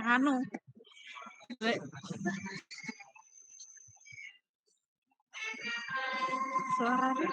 anu suaranya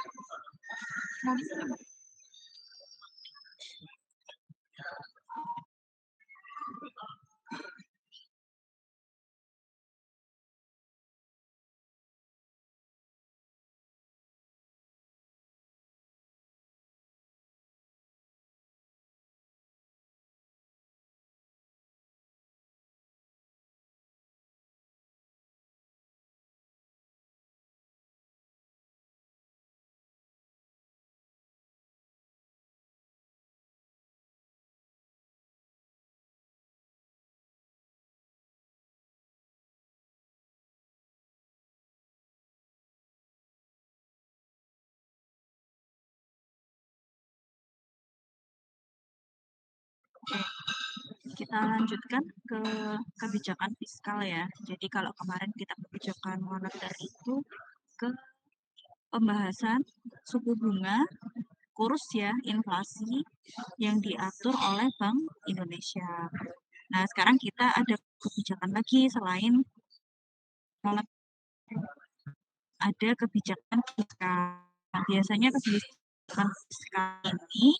kita lanjutkan ke kebijakan fiskal ya. Jadi kalau kemarin kita kebijakan moneter itu ke pembahasan suku bunga, kurs ya, inflasi yang diatur oleh Bank Indonesia. Nah, sekarang kita ada kebijakan lagi selain moneter, ada kebijakan fiskal. Nah, biasanya kebijakan fiskal ini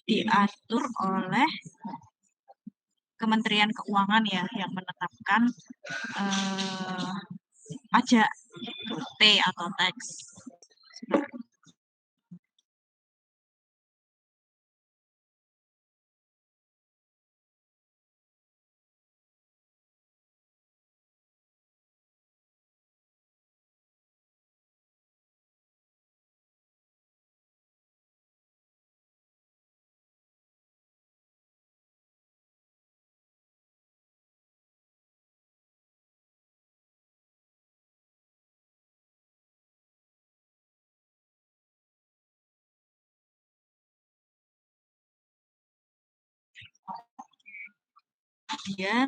diatur oleh Kementerian Keuangan ya yang menetapkan pajak T atau tax. Kemudian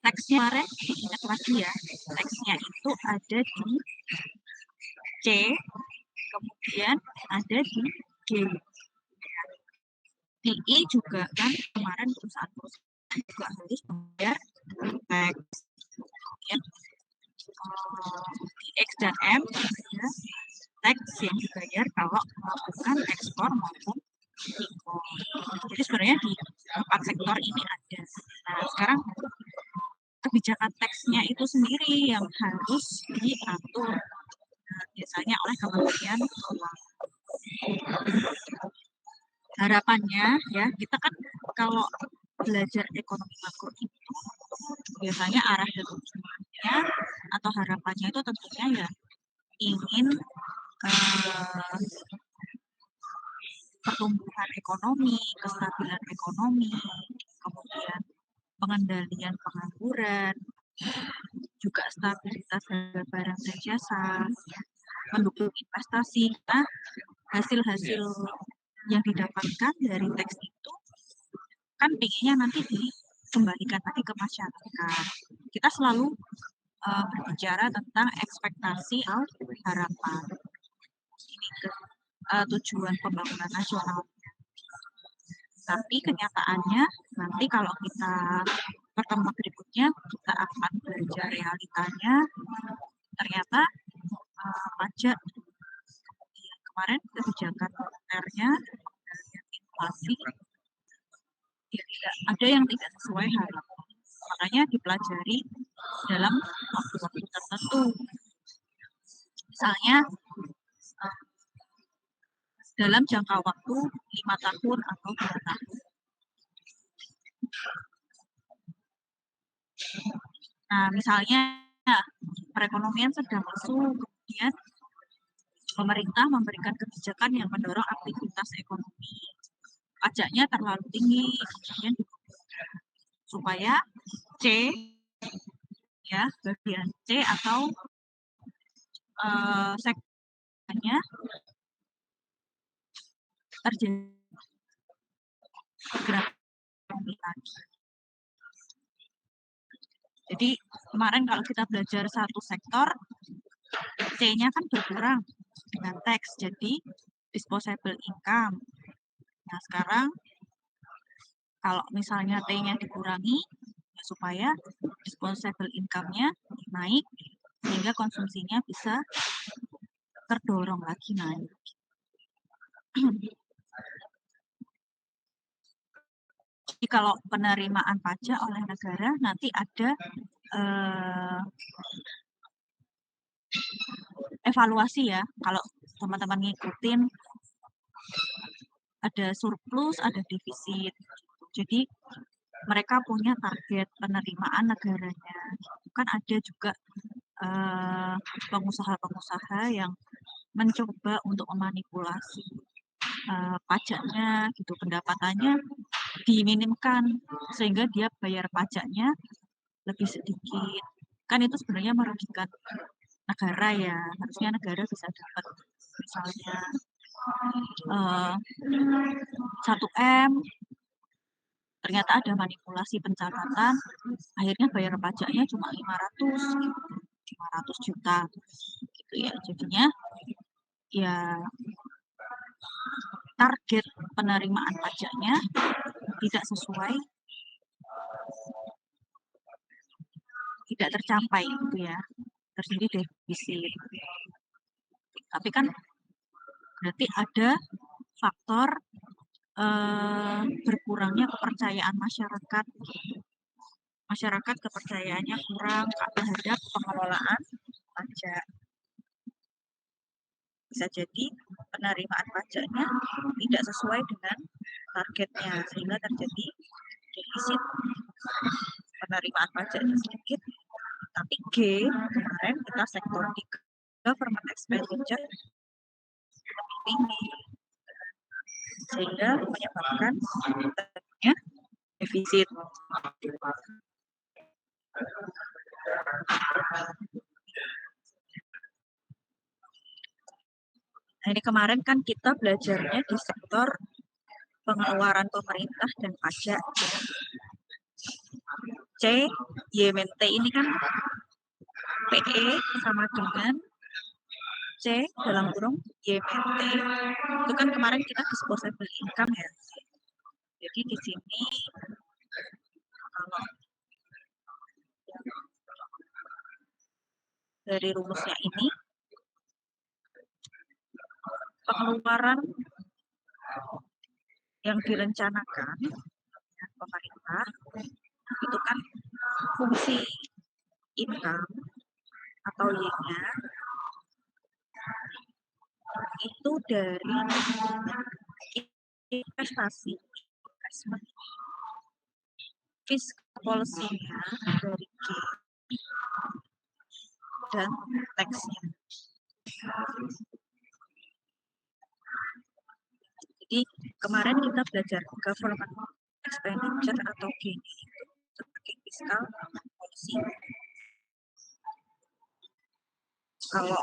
teksnya kemarin diingat lagi ya, teksnya itu ada di C, kemudian ada di G. Di I juga kan kemarin perusahaan-perusahaan juga harus membayar teks. Kemudian di X dan M ada teks yang dibayar kalau melakukan ekspor maupun impor. Jadi sebenarnya di 4 sektor ini ada. Nah, sekarang kebijakan teksnya itu sendiri yang harus diatur biasanya oleh Kementerian Keuangan. Harapannya ya, kita kan kalau belajar ekonomi makro itu biasanya arah dan tujuannya atau harapannya itu tentunya ya ingin pertumbuhan ekonomi, kestabilan ekonomi, kemudian pengendalian pengangguran, juga stabilitas harga barang dan jasa, mendukung investasi. Nah, hasil-hasil yang didapatkan dari teks itu kan pinginnya nanti dikembalikan lagi ke masyarakat. Kita selalu berbicara tentang ekspektasi atau harapan. Ini tujuan pembangunan nasional. Tapi kenyataannya nanti kalau kita pertemuan berikutnya kita akan belajar realitanya. Ternyata pajak yang kemarin kebijakan moneternya, inflasi ya tidak ada yang tidak sesuai harapan. Makanya dipelajari dalam waktu-waktu tertentu. Misalnya dalam jangka waktu 5 tahun atau 2 tahun. Nah, misalnya perekonomian sedang lesu, kemudian pemerintah memberikan kebijakan yang mendorong aktivitas ekonomi. Pajaknya terlalu tinggi, kemudian supaya C ya bagian C atau sektornya terjadi gerakan lagi. Jadi kemarin kalau kita belajar satu sektor, C-nya kan berkurang dengan teks, jadi disposable income. Nah sekarang Kalau misalnya T-nya dikurangi, ya supaya disposable income-nya naik, sehingga konsumsinya bisa terdorong lagi naik. Jadi kalau penerimaan pajak oleh negara nanti ada evaluasi ya. Kalau teman-teman ngikutin ada surplus, ada defisit. Jadi mereka punya target penerimaan negaranya. Kan ada juga pengusaha-pengusaha yang mencoba untuk memanipulasi pajaknya gitu, pendapatannya diminimkan sehingga dia bayar pajaknya lebih sedikit. Kan itu sebenarnya merugikan negara ya. Harusnya negara bisa dapat misalnya 1 M, ternyata ada manipulasi pencatatan, akhirnya bayar pajaknya cuma 500 juta gitu ya. Jadinya ya target penerimaan pajaknya tidak sesuai, tidak tercapai gitu ya, terjadi defisit. Tapi kan berarti ada faktor berkurangnya kepercayaan masyarakat. Masyarakat kepercayaannya kurang terhadap pengelolaan pajak. Bisa jadi penerimaan pajaknya tidak sesuai dengan targetnya, sehingga terjadi defisit. Penerimaan pajaknya sedikit, tapi G kemarin kita sektor 3 government expenditure lebih tinggi, sehingga menyebabkan terjadinya defisit. Nah, ini kemarin kan kita belajarnya di sektor pengeluaran pemerintah dan pajak. C, YMT ini kan PE sama dengan C dalam kurung YMT. Itu kan kemarin kita disposable income ya. Jadi di sini kalau dari rumusnya ini, pengeluaran yang direncanakan ya, pemerintah itu kan fungsi income atau Y-nya itu dari investasi, investment, fiscal policy-nya dari G, dan tax-nya. Jadi kemarin kita belajar government expenditure atau G sebagai fiscal policy. Kalau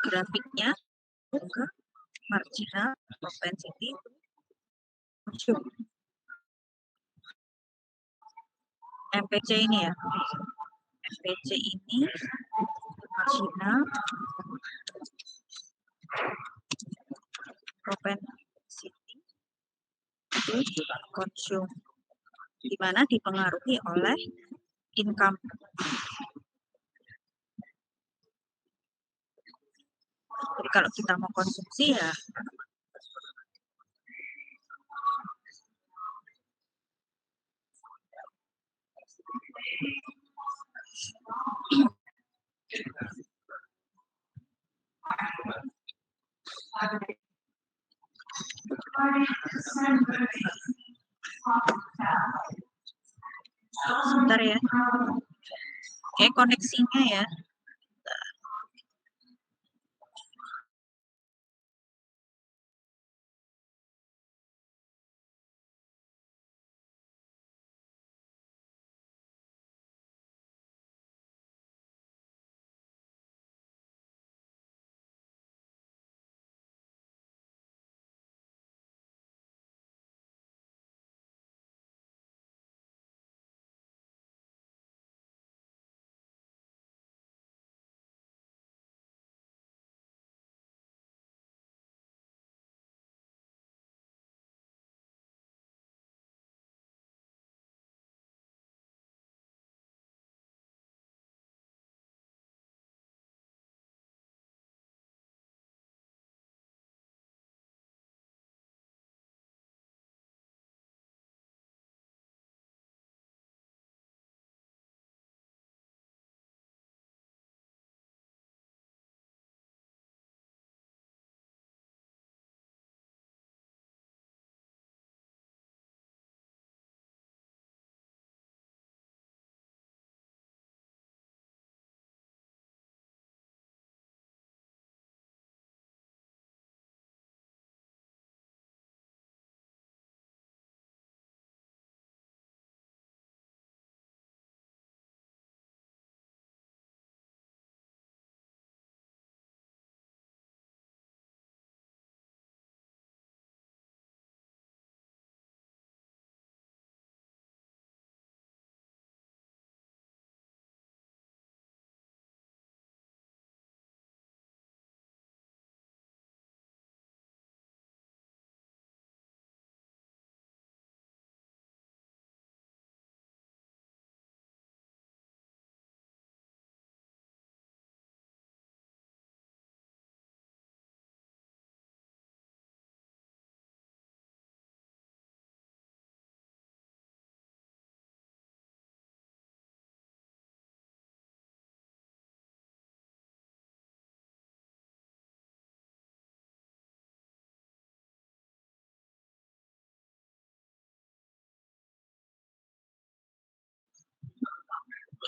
grafiknya ke marginal propensity consume. MPC ini ya. MPC ini marginal propensity to consume, di mana dipengaruhi oleh income. Jadi kalau kita mau konsumsi ya sebentar ya. Oke, koneksinya ya.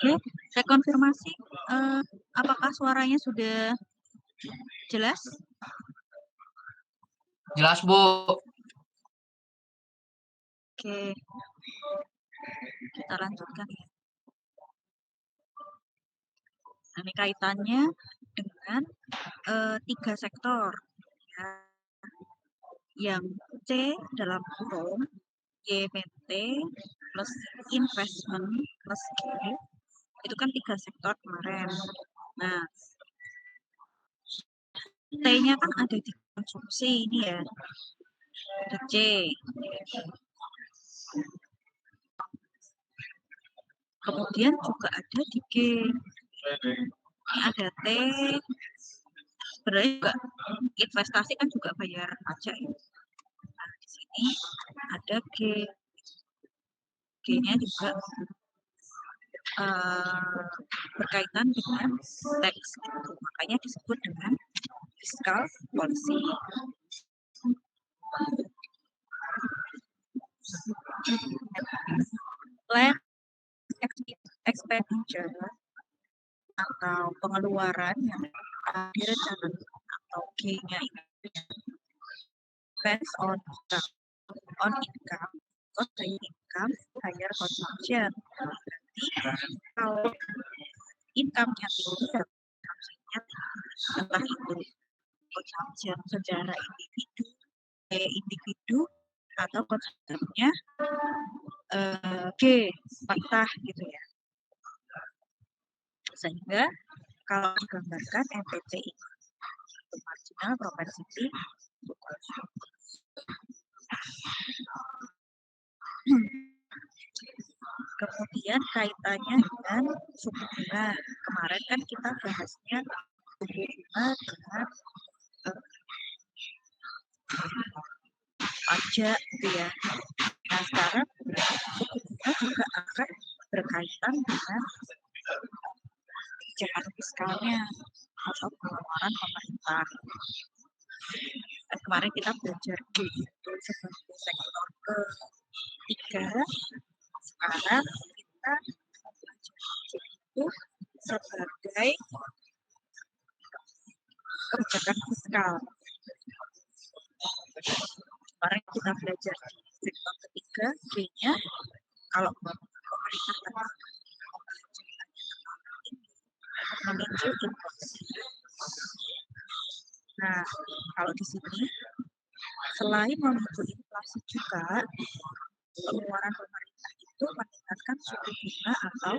Oke, saya konfirmasi, apakah suaranya sudah jelas? Jelas, Bu. Oke, kita lanjutkan ya. Nah, ini kaitannya dengan 3 sektor ya. Yang C dalam kurung YPT plus investment plus G itu kan 3 sektor kemarin. Nah, T-nya kan ada di konsumsi ini ya. Ada C. Kemudian juga ada di G. Ini ada T. Sebenarnya juga investasi kan juga bayar pajak ya. Nah, di sini ada G. G-nya juga berkaitan dengan teks gitu. Makanya disebut dengan fiscal policy. Plan expenditure atau pengeluaran yang direncanakan atau G-nya itu depends on income, cost income, higher consumption. Berarti kalau income-nya tinggi, consumption-nya tinggi. Entah itu consumption secara individu atau konsumsinya G patah gitu ya. Sehingga kalau digambarkan MPC ini marginal propensity to consume. Kemudian kaitannya dengan suku bunga. Kemarin kan kita bahasnya suku bunga dengan pajak gitu ya. Nah sekarang suku bunga juga akan berkaitan dengan kebijakan fiskalnya atau pengeluaran pemerintah. Dan kemarin kita belajar itu sebagai sektor ketiga. Sekarang kita belajar itu sebagai kebijakan fiskal. Kemarin kita belajar di sektor ketiga, G-nya kalau pemerintah memicu inflasi. Nah, kalau di sini selain memicu inflasi juga pengeluaran pemerintah itu meningkatkan suku bunga atau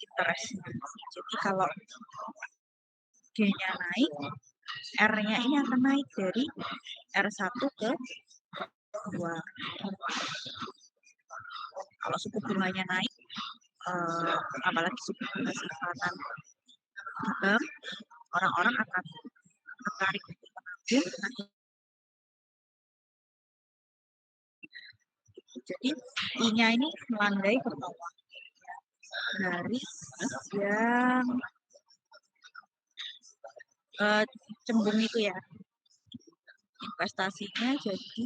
interest. Jadi kalau G-nya naik, R-nya ini akan naik dari R1 ke 2. Kalau suku bunganya naik, apalagi suku bunga simpanan orang-orang akan tertarik untuk menabung. Jadi I-nya ini melandai ke bawah dari yang cembung itu ya. Investasinya jadi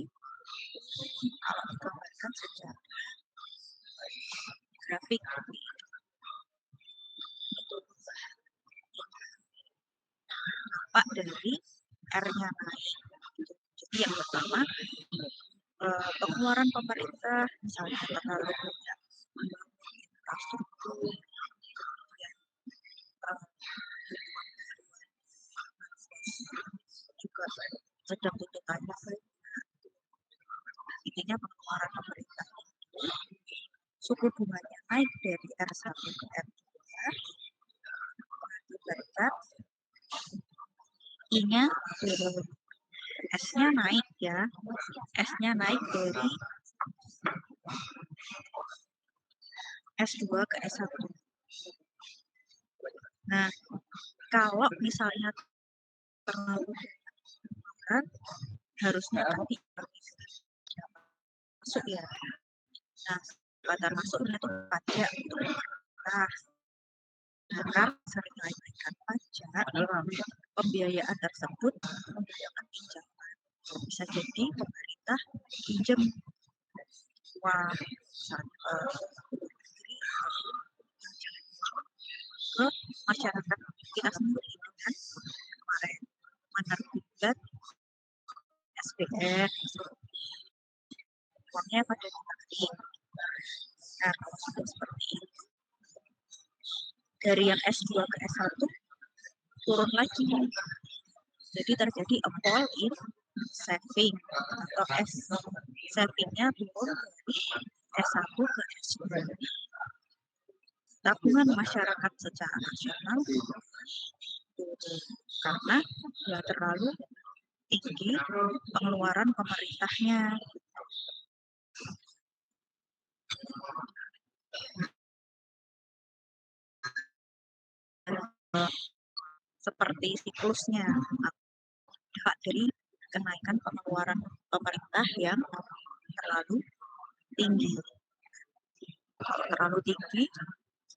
kalau digambarkan secara grafik nampak dari R-nya naik. Jadi yang pertama pengeluaran pemerintah misalnya terlalu banyak infrastruktur, juga sedang tuntutannya intinya pengeluaran pemerintah suku bunganya naik dari R1 ke R2 mengakibatkan I-nya S-nya naik ya. S-nya naik dari S2 ke S1. Nah, kalau misalnya terlalu banyak harusnya tadi masuk ya. Nah, pada masuknya itu pajak untuk pemerintah. Nah, karena sering naikkan pajak, pembiayaan tersebut membiayakan pinjaman. Bisa jadi pemerintah pinjam uang misalnya ke masyarakat kita sendiri dengan kemarin menerbitkan SBN, uangnya pada ditarik. Nah, kalau sudah seperti itu, dari yang S2 ke S1 turun lagi. Jadi terjadi a fall in saving atau savingnya turun dari S1 ke S2. Tabungan masyarakat secara nasional turun karena ya terlalu tinggi pengeluaran pemerintahnya. Seperti siklusnya dari kenaikan pengeluaran pemerintah yang terlalu tinggi. Kalau terlalu tinggi,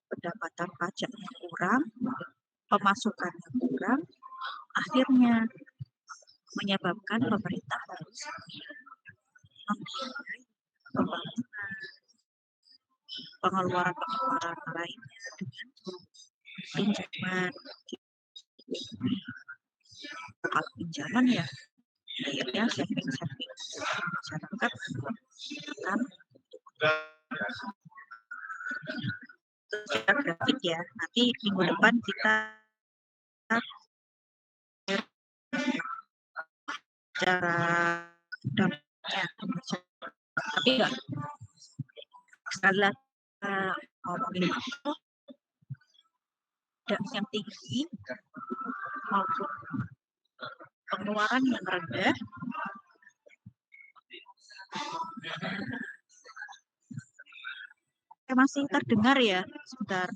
pendapatan pajaknya kurang, pemasukannya kurang, akhirnya menyebabkan pemerintah harus membiayai pembangunan, pengeluaran lainnya dengan pinjaman. Kalau pinjaman ya akhirnya saving masyarakat akan secara grafik ya. Nanti minggu depan kita cara dampaknya, tapi enggak sekali lagi ngomongin itu yang tinggi maupun pengeluaran yang rendah masih terdengar ya, sebentar.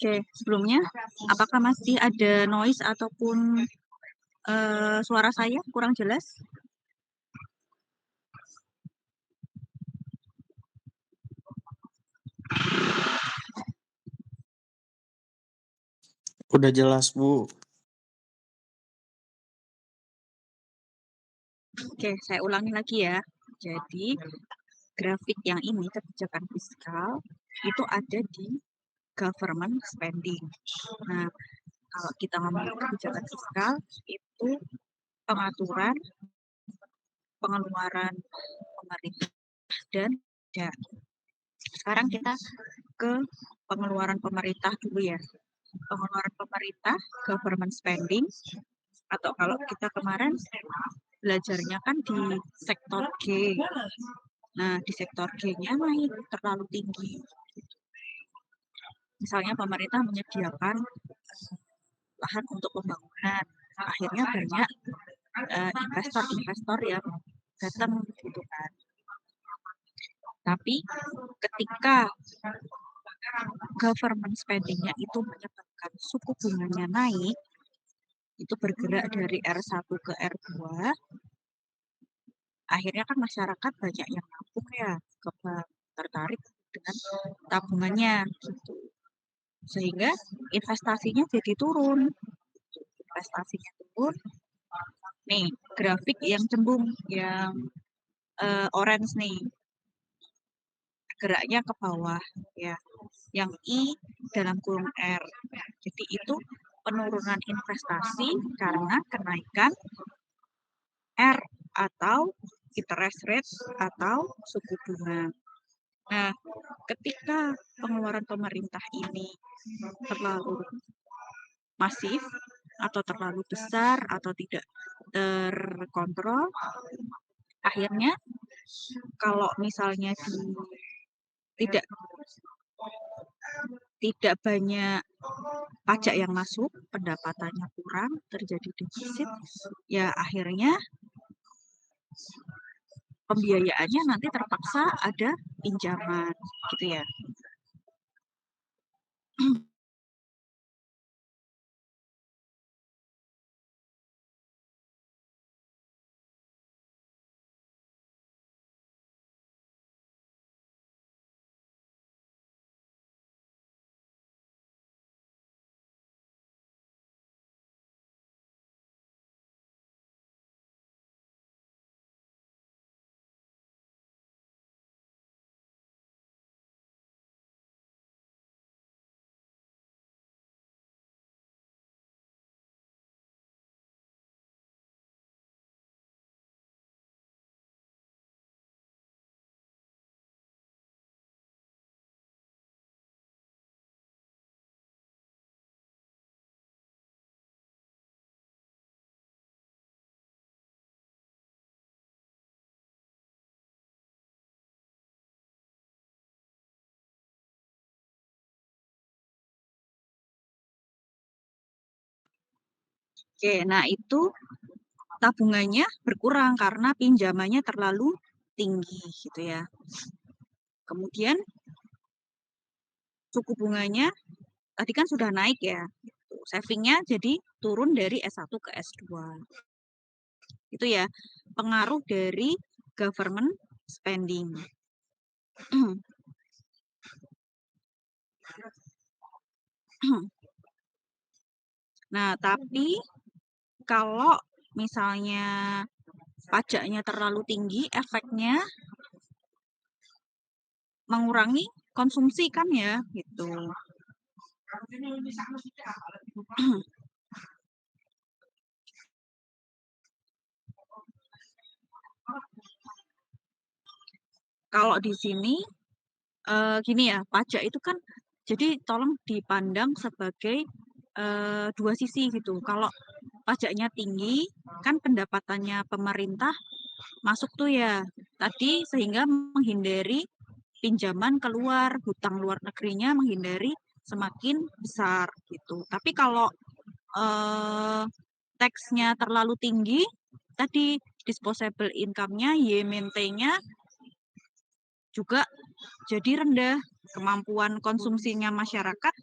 Oke, sebelumnya apakah masih ada noise ataupun suara saya kurang jelas? Udah jelas, Bu. Oke, saya ulangi lagi ya. Jadi, grafik yang ini kebijakan fiskal itu ada di government spending. Nah, kalau kita ngomong kebijakan fiskal itu pengaturan pengeluaran pemerintah dan ya. Sekarang kita ke pengeluaran pemerintah dulu ya. Pengeluaran pemerintah, government spending, atau kalau kita kemarin belajarnya kan di sektor G. Nah, di sektor G-nya naik terlalu tinggi. Misalnya pemerintah menyediakan lahan untuk pembangunan. Akhirnya banyak investor-investor yang datang gitu kan. Tapi ketika government spending-nya itu menyebabkan suku bunganya naik, itu bergerak dari R1 ke R2, akhirnya kan masyarakat banyak yang nabung ya ke bank, tertarik dengan tabungannya gitu. Sehingga investasinya jadi turun. Investasinya turun. Nih, grafik yang cembung, yang orange nih, geraknya ke bawah ya. Yang I dalam kurung R. Jadi itu penurunan investasi karena kenaikan R atau interest rate atau suku bunga. Nah, ketika pengeluaran pemerintah ini terlalu masif atau terlalu besar atau tidak terkontrol, akhirnya kalau misalnya tidak tidak banyak pajak yang masuk, pendapatannya kurang, terjadi defisit, ya akhirnya pembiayaannya nanti terpaksa ada pinjaman, gitu ya. Oke, nah itu tabungannya berkurang karena pinjamannya terlalu tinggi gitu ya. Kemudian suku bunganya tadi kan sudah naik ya. Savingnya jadi turun dari S1 ke S2. Itu ya pengaruh dari government spending. Nah, tapi kalau misalnya pajaknya terlalu tinggi, efeknya mengurangi konsumsi kan ya, gitu. Kalau di sini gini ya, pajak itu kan jadi tolong dipandang sebagai dua sisi gitu. Kalau pajaknya tinggi, kan pendapatannya pemerintah masuk tuh ya tadi sehingga menghindari pinjaman keluar, hutang luar negerinya menghindari semakin besar gitu. Tapi kalau eh, teksnya terlalu tinggi, tadi disposable income-nya, YMNT-nya juga jadi rendah, kemampuan konsumsinya masyarakat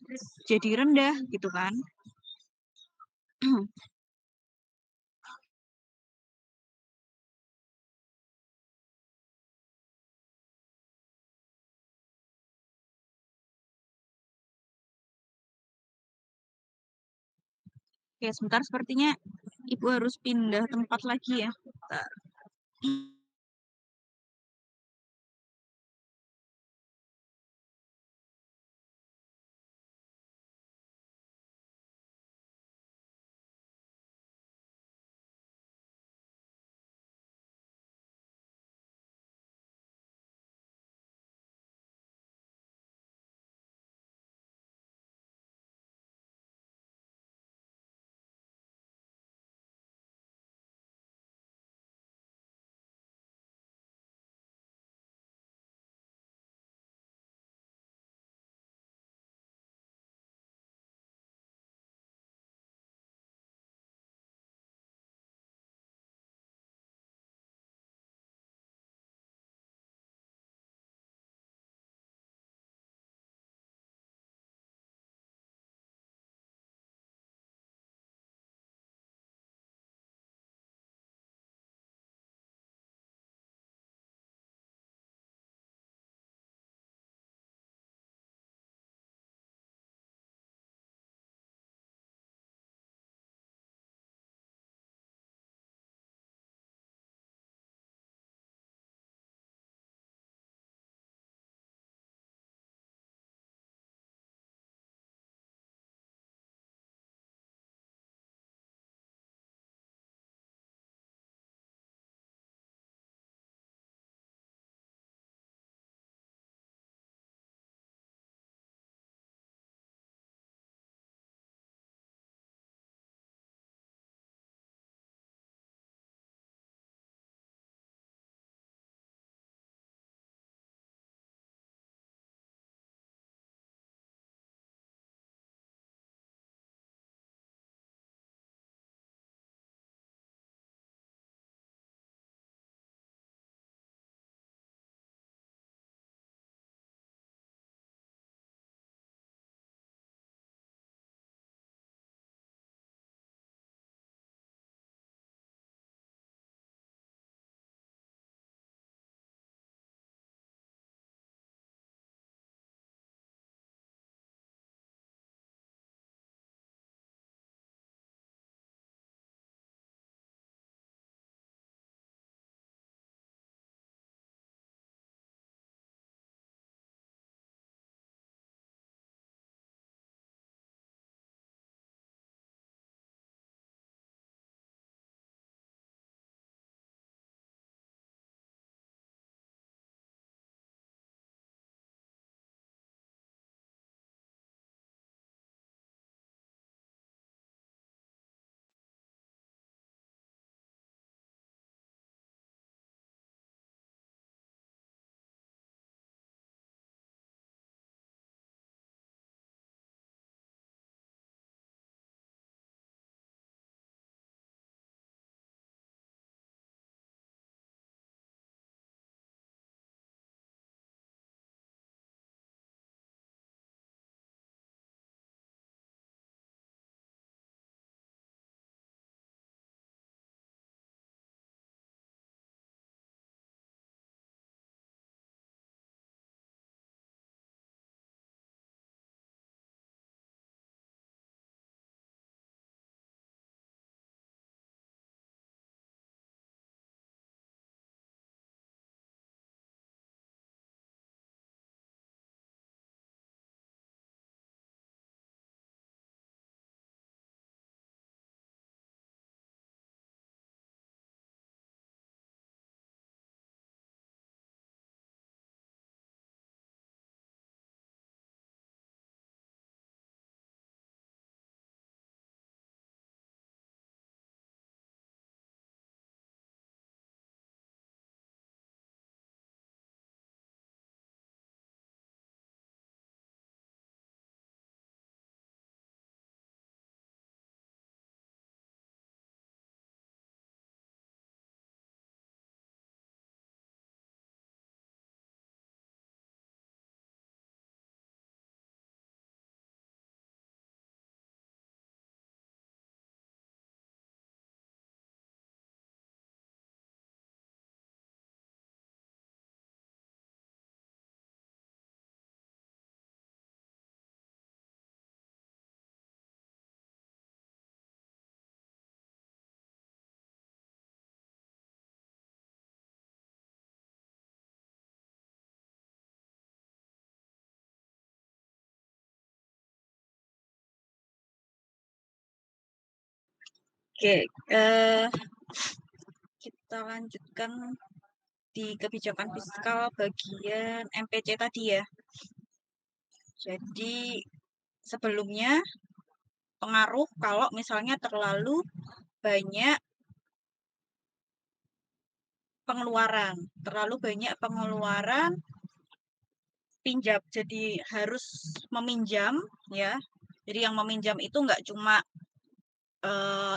jadi rendah gitu kan. Oke, sebentar sepertinya Ibu harus pindah tempat lagi ya. Bentar. Oke, kita lanjutkan di kebijakan fiskal bagian MPC tadi ya. Jadi sebelumnya pengaruh kalau misalnya terlalu banyak pengeluaran pinjam, jadi harus meminjam ya. Jadi yang meminjam itu nggak cuma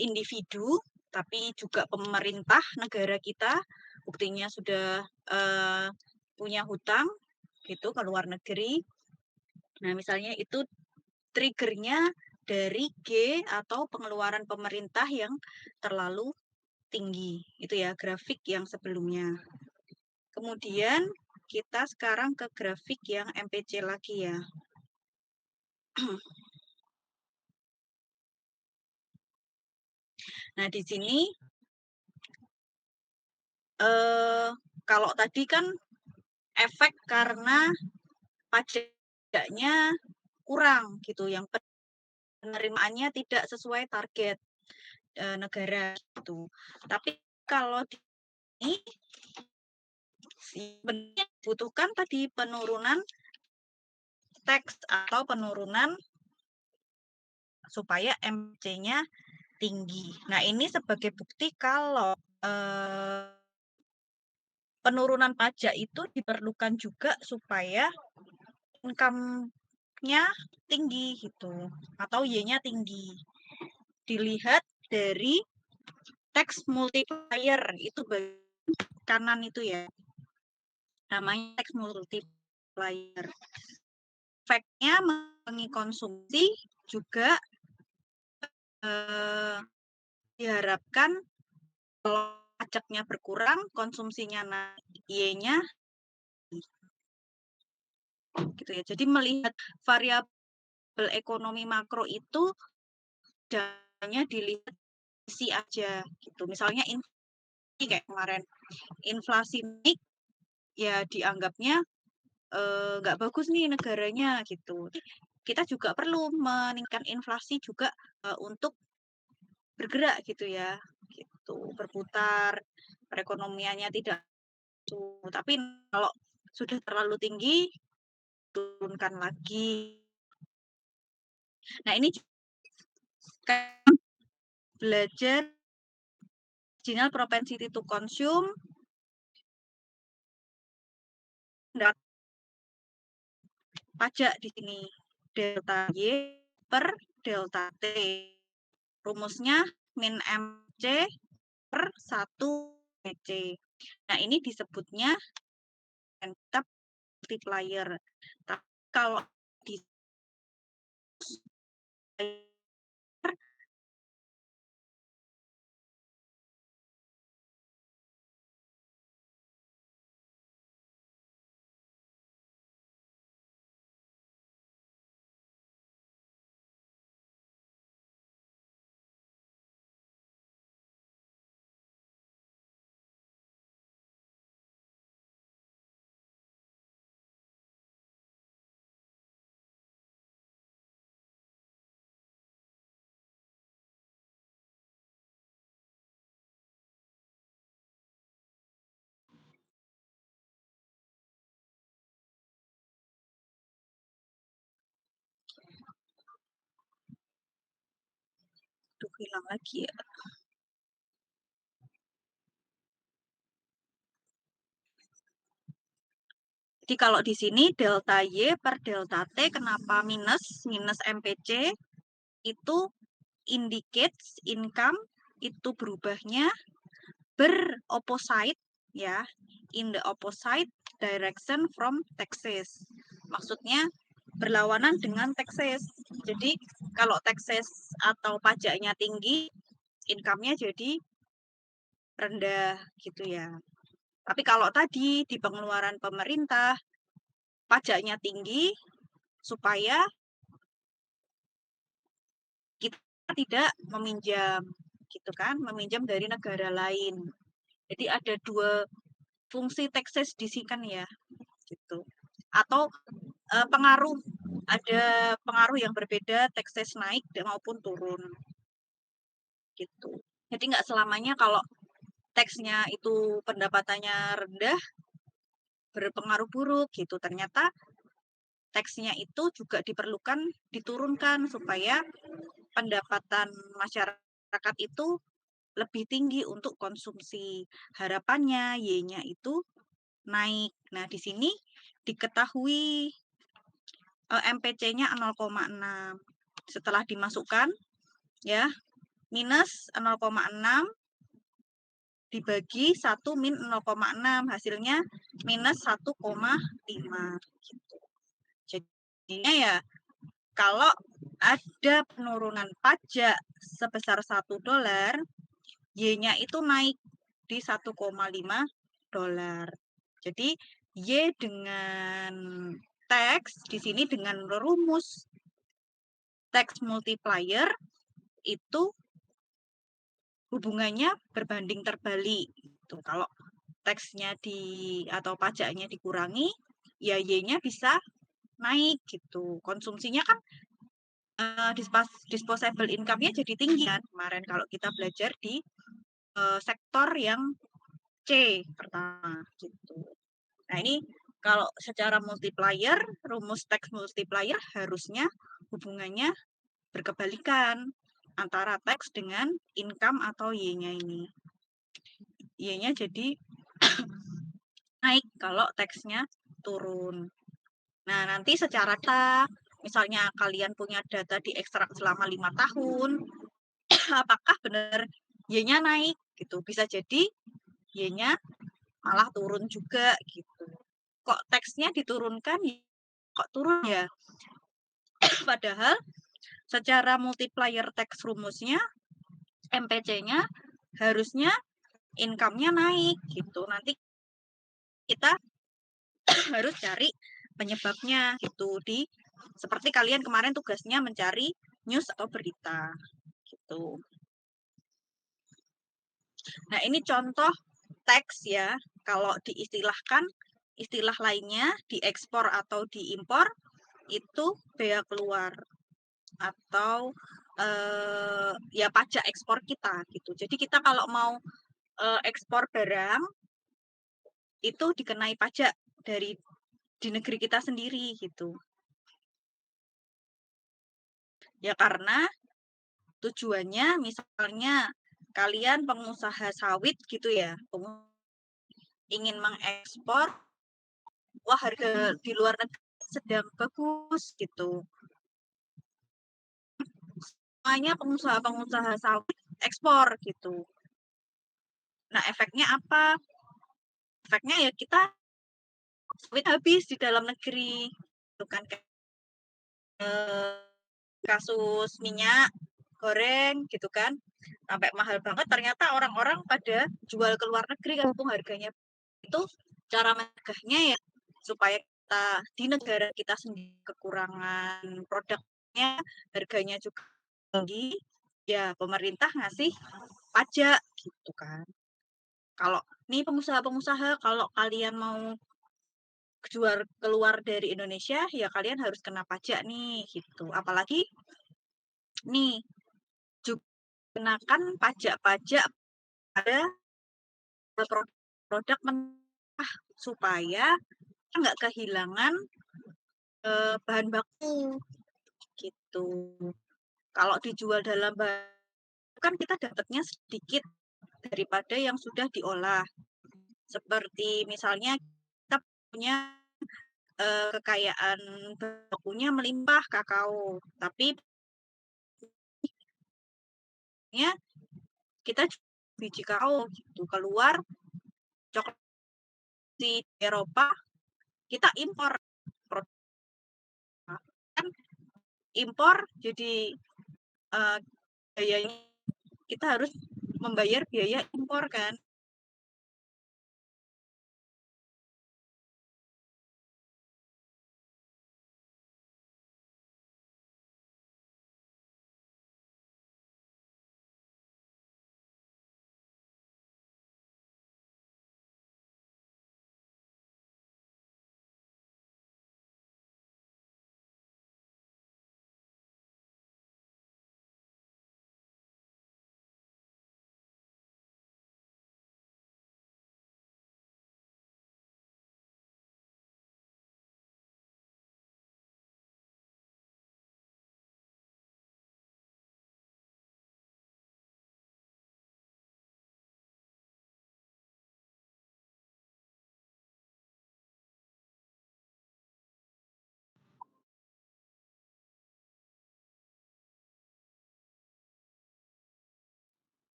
individu, tapi juga pemerintah negara kita, buktinya sudah punya hutang gitu ke luar negeri. Nah, misalnya itu triggernya dari G atau pengeluaran pemerintah yang terlalu tinggi. Itu ya grafik yang sebelumnya. Kemudian kita sekarang ke grafik yang MPC lagi ya. Nah, di sini kalau tadi kan efek karena pajaknya kurang gitu, yang penerimaannya tidak sesuai target negara gitu. Tapi kalau di ini sebenarnya dibutuhkan tadi penurunan tax atau penurunan supaya MC-nya tinggi. Nah, ini sebagai bukti kalau penurunan pajak itu diperlukan juga supaya income-nya tinggi gitu atau Y-nya tinggi. Dilihat dari tax multiplier itu kanan itu ya. Namanya tax multiplier. Efeknya mengurangi konsumsi juga diharapkan kalau pajaknya berkurang, konsumsinya naik, Y-nya gitu ya. Jadi melihat variabel ekonomi makro itu hanya dilihat isi aja gitu. Misalnya inflasi kayak kemarin, inflasi naik ya dianggapnya nggak bagus nih negaranya gitu. Kita juga perlu meningkatkan inflasi juga untuk bergerak gitu ya, gitu berputar, perekonomiannya tidak tapi kalau sudah terlalu tinggi turunkan lagi. Nah, ini kan belajar marginal propensity to consume pajak di sini delta Y per delta T. Rumusnya min MC per 1 MC. Nah, ini disebutnya multiplier. Tapi kalau di hilang lagi ya. Jadi kalau di sini delta Y per delta T kenapa minus? Minus MPC itu indicates income itu berubahnya beropposite ya, in the opposite direction from taxes. Maksudnya berlawanan dengan taxes. Jadi kalau taxes atau pajaknya tinggi, income-nya jadi rendah gitu ya. Tapi kalau tadi di pengeluaran pemerintah pajaknya tinggi supaya kita tidak meminjam gitu kan, meminjam dari negara lain. Jadi ada dua fungsi taxes di sini kan ya, gitu. Atau pengaruh, ada pengaruh yang berbeda taxes naik maupun turun, gitu. Jadi nggak selamanya kalau teksnya itu pendapatannya rendah berpengaruh buruk gitu. Ternyata teksnya itu juga diperlukan diturunkan supaya pendapatan masyarakat itu lebih tinggi untuk konsumsi. Harapannya Y-nya itu naik. Nah, di sini diketahui MPC-nya 0,6. Setelah dimasukkan ya, minus 0,6 dibagi 1 min 0,6 hasilnya minus 1,5 gitu. Jadinya ya kalau ada penurunan pajak sebesar $1, Y-nya itu naik di 1,5 dolar. Jadi Y dengan teks di sini dengan rumus tax multiplier itu hubungannya berbanding terbalik. Gitu. Kalau teksnya atau pajaknya dikurangi, ya Y-nya bisa naik gitu. Konsumsinya kan disposable income-nya jadi tinggi kan kemarin kalau kita belajar di sektor yang C pertama gitu. Nah, ini kalau secara multiplier, rumus tax multiplier harusnya hubungannya berkebalikan antara tax dengan income atau Y-nya ini. Y-nya jadi naik kalau teksnya turun. Nah, nanti secara data, misalnya kalian punya data diekstrak selama 5 tahun, apakah benar Y-nya naik gitu. Bisa jadi Y-nya malah turun juga gitu. Kok teksnya diturunkan, kok turun ya? Padahal secara multiplier teks rumusnya, MPC-nya harusnya income-nya naik gitu. Nanti kita harus cari penyebabnya gitu seperti kalian kemarin tugasnya mencari news atau berita gitu. Nah, ini contoh teks ya. Kalau diistilahkan istilah lainnya diekspor atau diimpor itu bea keluar atau ya pajak ekspor kita gitu. Jadi kita kalau mau ekspor barang itu dikenai pajak di negeri kita sendiri gitu. Ya karena tujuannya misalnya kalian pengusaha sawit gitu ya, ingin mengekspor, wah harga di luar negeri sedang bagus gitu. Semuanya pengusaha-pengusaha sawit ekspor gitu. Nah, efeknya apa? Efeknya ya kita sawit habis di dalam negeri. Itu kan kasus minyak goreng gitu kan. Sampai mahal banget ternyata orang-orang pada jual ke luar negeri kampung harganya. Itu cara mencegahnya ya supaya kita di negara kita sendiri kekurangan produknya, harganya juga tinggi, ya pemerintah ngasih pajak gitu kan. Kalau nih pengusaha-pengusaha, kalau kalian mau jual keluar dari Indonesia, ya kalian harus kena pajak nih gitu. Apalagi nih juga kenakan pajak-pajak pada produk mentah supaya nggak kehilangan bahan baku gitu. Kalau dijual dalam bahan kan kita dapatnya sedikit daripada yang sudah diolah. Seperti misalnya kita punya kekayaan bakunya melimpah kakao, tapi kita biji kakao gitu keluar coklat di Eropa kita impor kan impor jadi biayanya kita harus membayar biaya impor kan.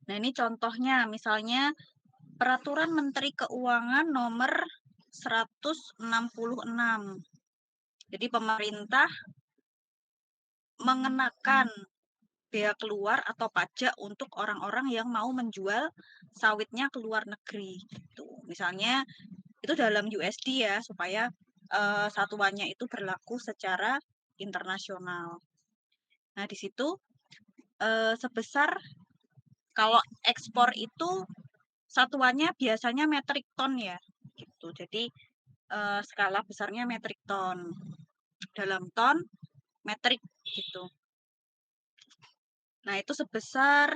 Nah, ini contohnya, misalnya Peraturan Menteri Keuangan nomor 166. Jadi pemerintah mengenakan bea keluar atau pajak untuk orang-orang yang mau menjual sawitnya ke luar negeri gitu. Misalnya itu dalam USD ya, supaya satuannya itu berlaku secara internasional. Nah, di situ sebesar kalau ekspor itu satuannya biasanya metrik ton ya, gitu. Jadi skala besarnya metrik ton, dalam ton, metrik gitu. Nah, itu sebesar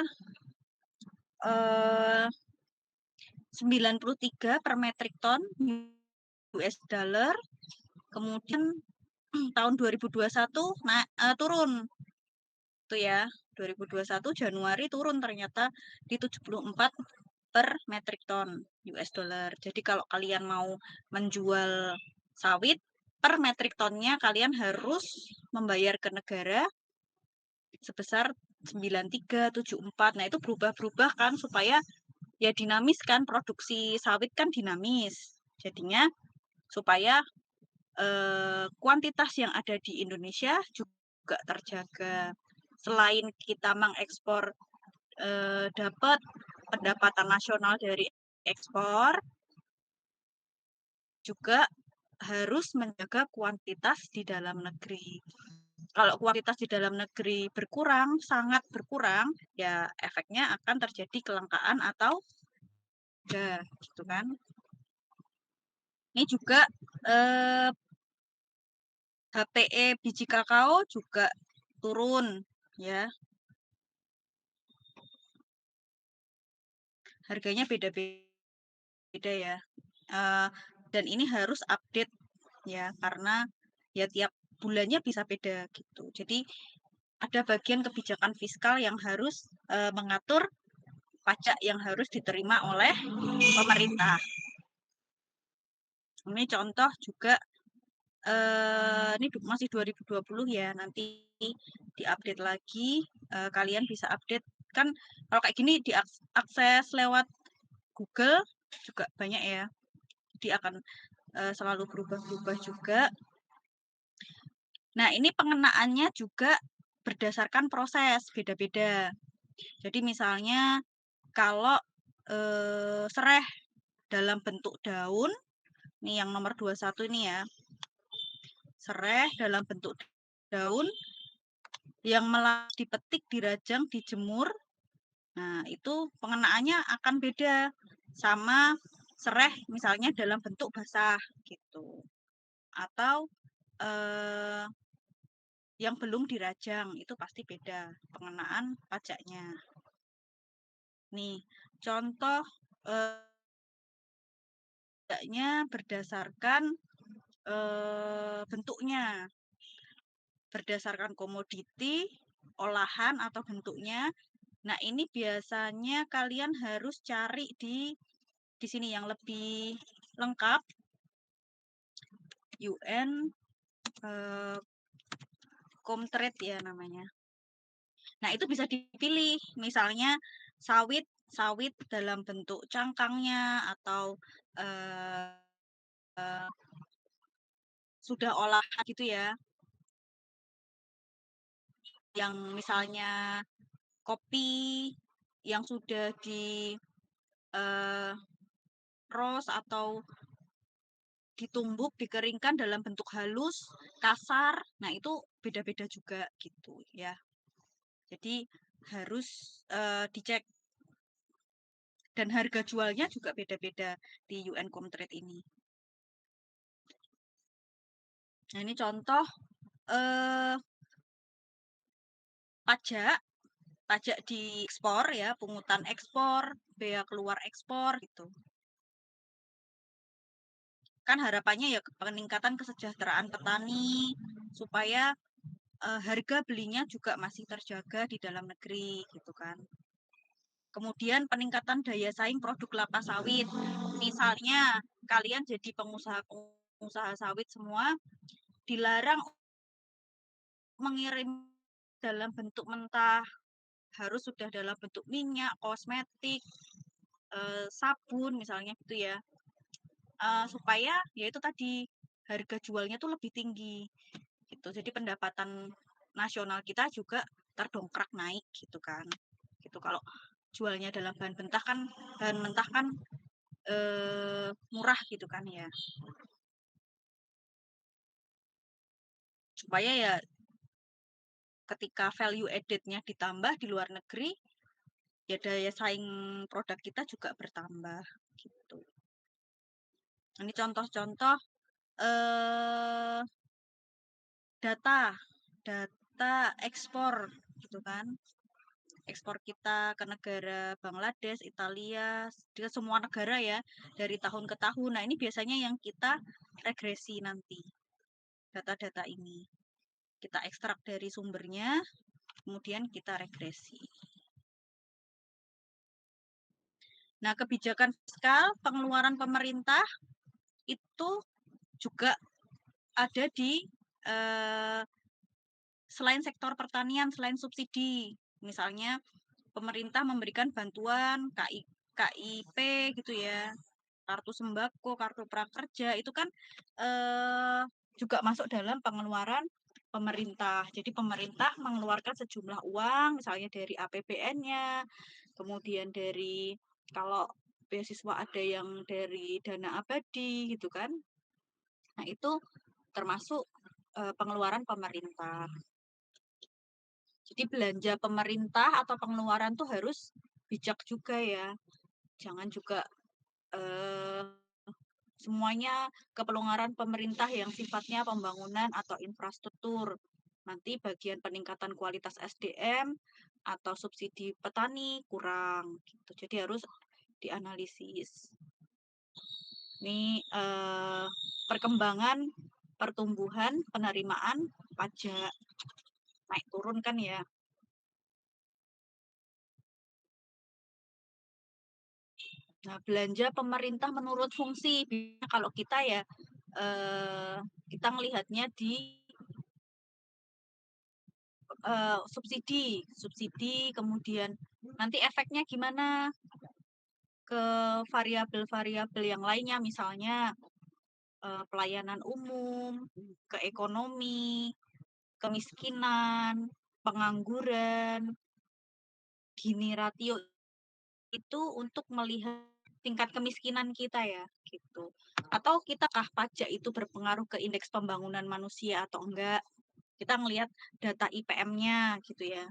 93 per metrik ton US dollar. Kemudian tahun 2021 turun tuh ya. 2021 Januari turun ternyata di 74 per metrik ton US dollar. Jadi kalau kalian mau menjual sawit per metrik tonnya kalian harus membayar ke negara sebesar 9374. Nah, itu berubah-berubah kan supaya ya dinamis kan, produksi sawit kan dinamis. Jadinya supaya kuantitas yang ada di Indonesia juga terjaga. Selain kita mengekspor dapat pendapatan nasional dari ekspor, juga harus menjaga kuantitas di dalam negeri. Kalau kuantitas di dalam negeri berkurang, sangat berkurang, ya efeknya akan terjadi kelangkaan atau enggak, gitu kan. Ini juga HPE biji kakao juga turun ya. Harganya beda-beda ya. Dan ini harus update ya karena ya tiap bulannya bisa beda gitu. Jadi ada bagian kebijakan fiskal yang harus mengatur pajak yang harus diterima oleh pemerintah. Ini contoh juga ini masih 2020 ya, nanti diupdate lagi, kalian bisa update kan kalau kayak gini diakses lewat Google juga banyak ya, jadi akan selalu berubah-ubah juga. Nah, ini pengenaannya juga berdasarkan proses beda-beda. Jadi misalnya kalau sereh dalam bentuk daun, ini yang nomor 21 ini ya, sereh dalam bentuk daun yang dipetik, dirajang, dijemur. Nah, itu pengenaannya akan beda sama sereh misalnya dalam bentuk basah gitu. Atau yang belum dirajang itu pasti beda pengenaan pajaknya. Nih, contoh pajaknya berdasarkan bentuknya. Berdasarkan komoditi, olahan atau bentuknya. Nah, ini biasanya kalian harus cari di sini yang lebih lengkap. UN Comtrade ya namanya. Nah, itu bisa dipilih. Misalnya sawit dalam bentuk cangkangnya atau sudah olahan gitu ya. Yang misalnya kopi yang sudah di roast atau ditumbuk, dikeringkan dalam bentuk halus, kasar. Nah, itu beda-beda juga gitu ya. Jadi harus dicek. Dan harga jualnya juga beda-beda di UN Comtrade ini. Nah, ini contoh pajak di ekspor ya, pungutan ekspor, bea keluar ekspor gitu. Kan harapannya ya peningkatan kesejahteraan petani supaya harga belinya juga masih terjaga di dalam negeri gitu kan. Kemudian peningkatan daya saing produk kelapa sawit. Misalnya kalian jadi pengusaha sawit semua dilarang mengirim dalam bentuk mentah harus sudah dalam bentuk minyak, kosmetik, sabun misalnya gitu ya. Supaya ya itu tadi harga jualnya tuh lebih tinggi gitu. Jadi pendapatan nasional kita juga terdongkrak naik gitu kan. Gitu kalau jualnya dalam bahan mentah kan murah gitu kan ya. Supaya ya ketika value added-nya ditambah di luar negeri, ya daya saing produk kita juga bertambah gitu. Ini contoh-contoh eh data ekspor gitu kan. Ekspor kita ke negara Bangladesh, Italia, ke semua negara ya dari tahun ke tahun. Nah, ini biasanya yang kita regresi nanti data-data ini. Kita ekstrak dari sumbernya, kemudian kita regresi. Nah, kebijakan fiskal pengeluaran pemerintah itu juga ada di selain sektor pertanian, selain subsidi. Misalnya pemerintah memberikan bantuan KIP gitu ya, kartu sembako, kartu prakerja, itu kan juga masuk dalam pengeluaran pemerintah. Jadi pemerintah mengeluarkan sejumlah uang, misalnya dari APBN-nya, kemudian dari kalau beasiswa ada yang dari dana abadi gitu kan. Nah, itu termasuk pengeluaran pemerintah. Jadi belanja pemerintah atau pengeluaran tuh harus bijak juga ya. Jangan juga eh, semuanya ke pengeluaran pemerintah yang sifatnya pembangunan atau infrastruktur. Nanti bagian peningkatan kualitas SDM atau subsidi petani kurang gitu. Jadi harus dianalisis. Ini perkembangan pertumbuhan penerimaan pajak naik turun kan ya. Nah, belanja pemerintah menurut fungsi. Kalau kita ya kita melihatnya di subsidi, kemudian nanti efeknya gimana ke variabel-variabel yang lainnya, misalnya pelayanan umum, ke ekonomi, kemiskinan, pengangguran, Gini ratio itu untuk melihat tingkat kemiskinan kita ya, gitu. Atau kitakah pajak itu berpengaruh ke indeks pembangunan manusia atau enggak? Kita ngelihat data IPM-nya gitu ya.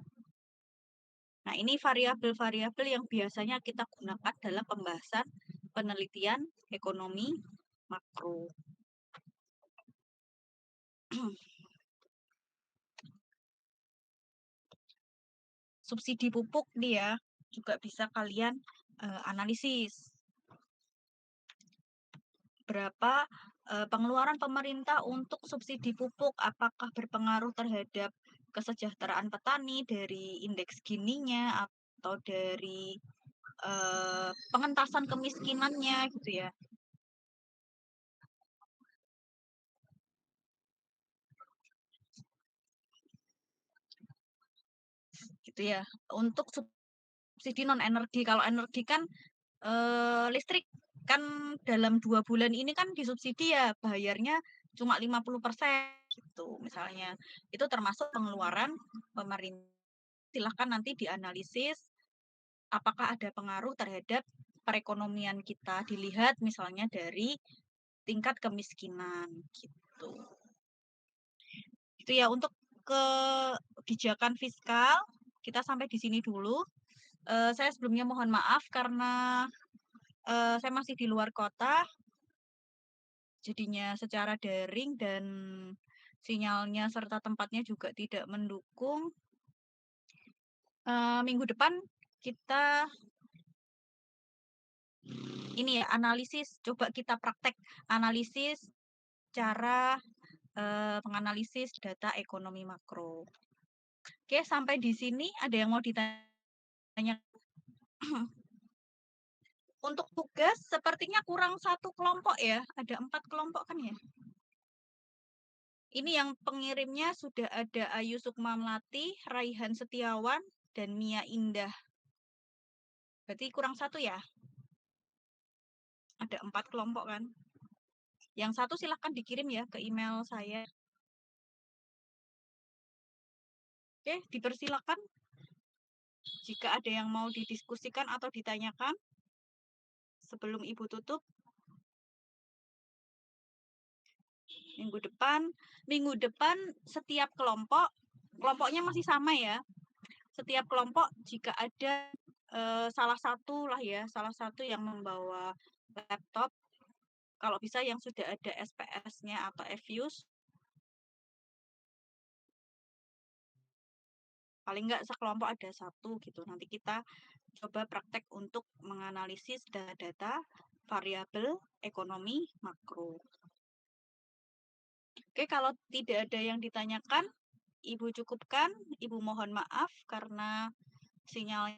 Nah, ini variabel-variabel yang biasanya kita gunakan dalam pembahasan penelitian ekonomi makro. Subsidi pupuk nih ya, juga bisa kalian analisis. Berapa pengeluaran pemerintah untuk subsidi pupuk, apakah berpengaruh terhadap kesejahteraan petani dari indeks Gininya atau dari pengentasan kemiskinannya gitu ya. Gitu ya. Untuk subsidi non energi, kalau energi kan listrik kan dalam 2 bulan ini kan disubsidi ya, bayarnya cuma 50% gitu misalnya. Itu termasuk pengeluaran pemerintah. Silahkan nanti dianalisis apakah ada pengaruh terhadap perekonomian kita, dilihat misalnya dari tingkat kemiskinan gitu. Itu ya untuk kebijakan fiskal kita sampai di sini dulu. Saya sebelumnya mohon maaf karena saya masih di luar kota, jadinya secara daring dan sinyalnya serta tempatnya juga tidak mendukung. Minggu depan kita ini ya analisis, coba kita praktek analisis cara menganalisis data ekonomi makro. Oke, sampai di sini ada yang mau ditanya? Untuk tugas sepertinya kurang satu kelompok ya, ada 4 kelompok kan ya? Ini yang pengirimnya sudah ada Ayu Sukma Melati, Raihan Setiawan, dan Mia Indah. Berarti kurang 1 ya? Ada 4 kelompok kan? Yang satu silahkan dikirim ya ke email saya. Oke, dipersilakan. Jika ada yang mau didiskusikan atau ditanyakan sebelum Ibu tutup. Minggu depan setiap kelompoknya masih sama ya. Setiap kelompok jika ada salah satu yang membawa laptop, kalau bisa yang sudah ada SPS-nya atau EVIUS, paling nggak sekelompok ada 1 gitu. Nanti kita coba praktek untuk menganalisis data variabel ekonomi makro. Oke, kalau tidak ada yang ditanyakan, Ibu cukupkan. Ibu mohon maaf karena sinyal